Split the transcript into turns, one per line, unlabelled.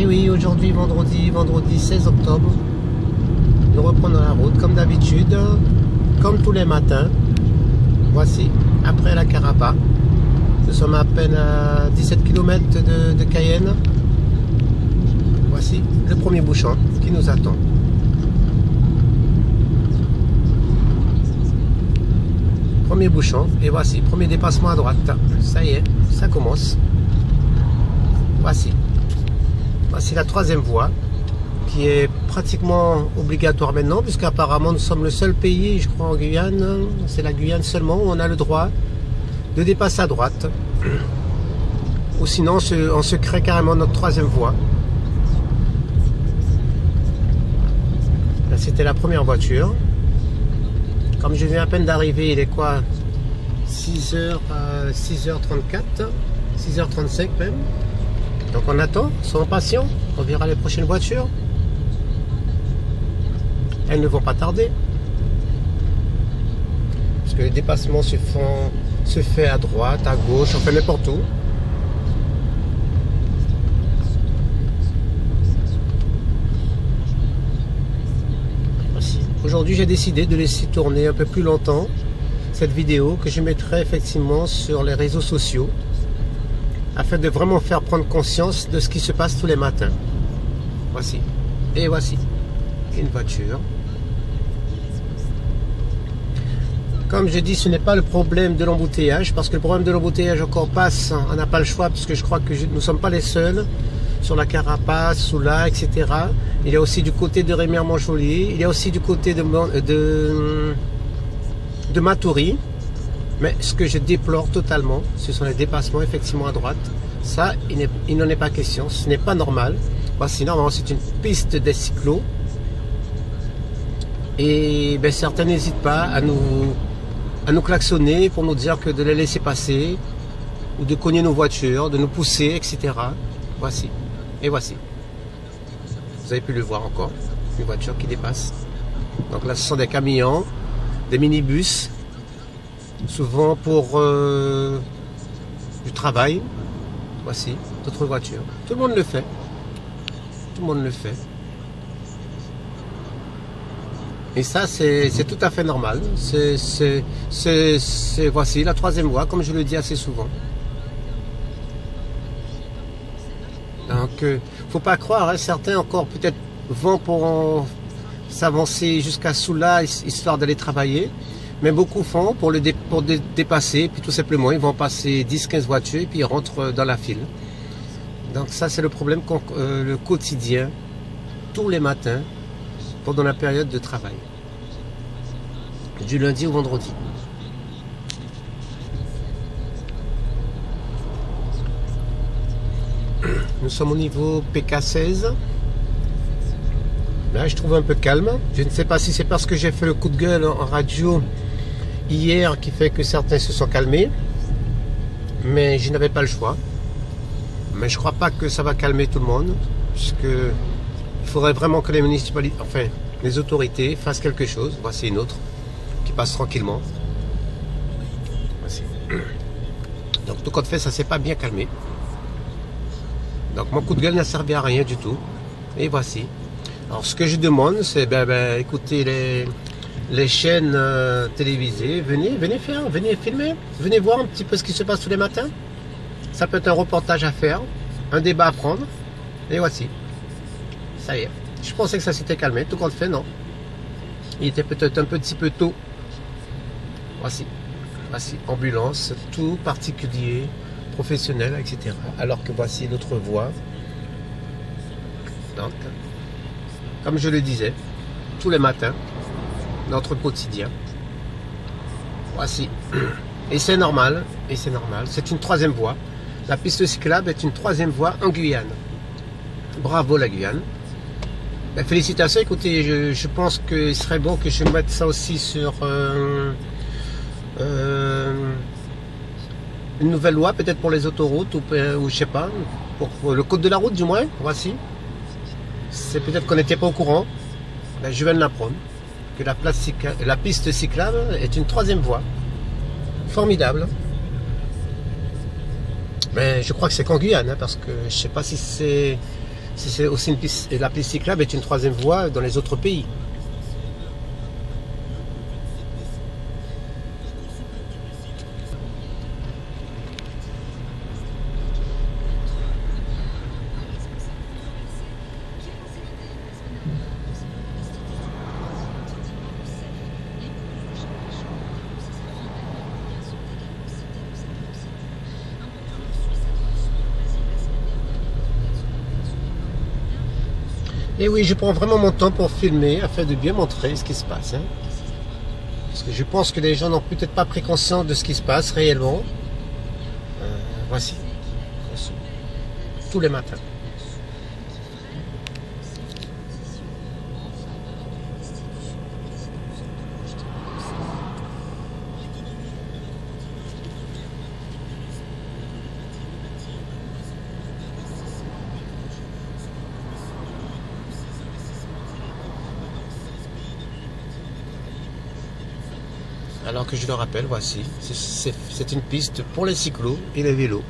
Et oui, aujourd'hui, vendredi 16 octobre, nous reprenons la route comme d'habitude, comme tous les matins. Voici, après la Carapa. Nous sommes à peine à 17 km de Cayenne. Voici le premier bouchon qui nous attend. Premier bouchon, et voici, premier dépassement à droite. Ça y est, ça commence. Voici. Voici la troisième voie, qui est pratiquement obligatoire maintenant, puisqu'apparemment nous sommes le seul pays, je crois en Guyane, c'est la Guyane seulement, où on a le droit de dépasser à droite. Ou sinon, on se crée carrément notre troisième voie. Là, c'était la première voiture. Comme je viens à peine d'arriver, il est quoi, 6h34, 6h35 même. Donc on attend, soyons patients, on verra les prochaines voitures. Elles ne vont pas tarder. Parce que les dépassements se fait à droite, à gauche, enfin n'importe où. Aujourd'hui, j'ai décidé de laisser tourner un peu plus longtemps cette vidéo que je mettrai effectivement sur les réseaux sociaux afin de vraiment faire prendre conscience de ce qui se passe tous les matins. Voici. Et voici une voiture. Comme je dis, ce n'est pas le problème de l'embouteillage, parce que le problème de l'embouteillage encore passe, on n'a pas le choix, puisque je crois que nous ne sommes pas les seuls sur la Carapace, Soula, etc. Il y a aussi du côté de Remire-Montjoly, il y a aussi du côté de Matoury. Mais ce que je déplore totalement, ce sont les dépassements effectivement à droite. Ça, il n'en est pas question, ce n'est pas normal. Voici, normalement, c'est une piste des cyclos. Et ben, certains n'hésitent pas à nous klaxonner pour nous dire que de les laisser passer, ou de cogner nos voitures, de nous pousser, etc. Voici. Et voici. Vous avez pu le voir encore, une voiture qui dépasse. Donc là, ce sont des camions, des minibus, souvent pour du travail. Voici, d'autres voitures. Tout le monde le fait. Tout le monde le fait. Et ça, c'est tout à fait normal. Voici la troisième voie, comme je le dis assez souvent. Donc, faut pas croire, hein, certains encore peut-être vont pour s'avancer jusqu'à Soula, histoire d'aller travailler. Mais beaucoup font pour dépasser, puis tout simplement, ils vont passer 10-15 voitures et puis ils rentrent dans la file. Donc ça, c'est le problème, le quotidien, tous les matins, pendant la période de travail. Du lundi au vendredi. Nous sommes au niveau PK16. Là, je trouve un peu calme. Je ne sais pas si c'est parce que j'ai fait le coup de gueule en radio hier qui fait que certains se sont calmés. Mais je n'avais pas le choix. Mais je ne crois pas que ça va calmer tout le monde. Puisque il faudrait vraiment que les municipalités, enfin les autorités fassent quelque chose. Voici une autre qui passe tranquillement. Voici. Donc tout compte fait, ça ne s'est pas bien calmé. Donc mon coup de gueule n'a servi à rien du tout. Et voici. Alors ce que je demande, c'est écoutez les chaînes télévisées, venez filmer, venez voir un petit peu ce qui se passe tous les matins. Ça peut être un reportage à faire, un débat à prendre. Et voici. Ça y est. Je pensais que ça s'était calmé, tout compte fait, non. Il était peut-être un petit peu tôt. Voici. Voici. Ambulance, tout particulier, professionnel, etc. Alors que voici l'autre voie. Donc, comme je le disais, tous les matins, notre quotidien. Voici. Et c'est normal, c'est une troisième voie. La piste cyclable est une troisième voie en Guyane. Bravo la Guyane. Ben, félicitations, écoutez, je pense qu'il serait bon que je mette ça aussi sur une nouvelle loi, peut-être pour les autoroutes, ou je sais pas, pour le code de la route du moins, voici. C'est peut-être qu'on n'était pas au courant, ben, je viens de l'apprendre, que la piste cyclable est une troisième voie. Formidable. Mais je crois que c'est qu'en Guyane, hein, parce que je sais pas si c'est c'est aussi une piste, et la piste cyclable est une troisième voie dans les autres pays. Et oui, je prends vraiment mon temps pour filmer afin de bien montrer ce qui se passe. Hein. Parce que je pense que les gens n'ont peut-être pas pris conscience de ce qui se passe réellement. Voici. Tous les matins. Alors que je le rappelle, voici, c'est une piste pour les cyclos et les vélos.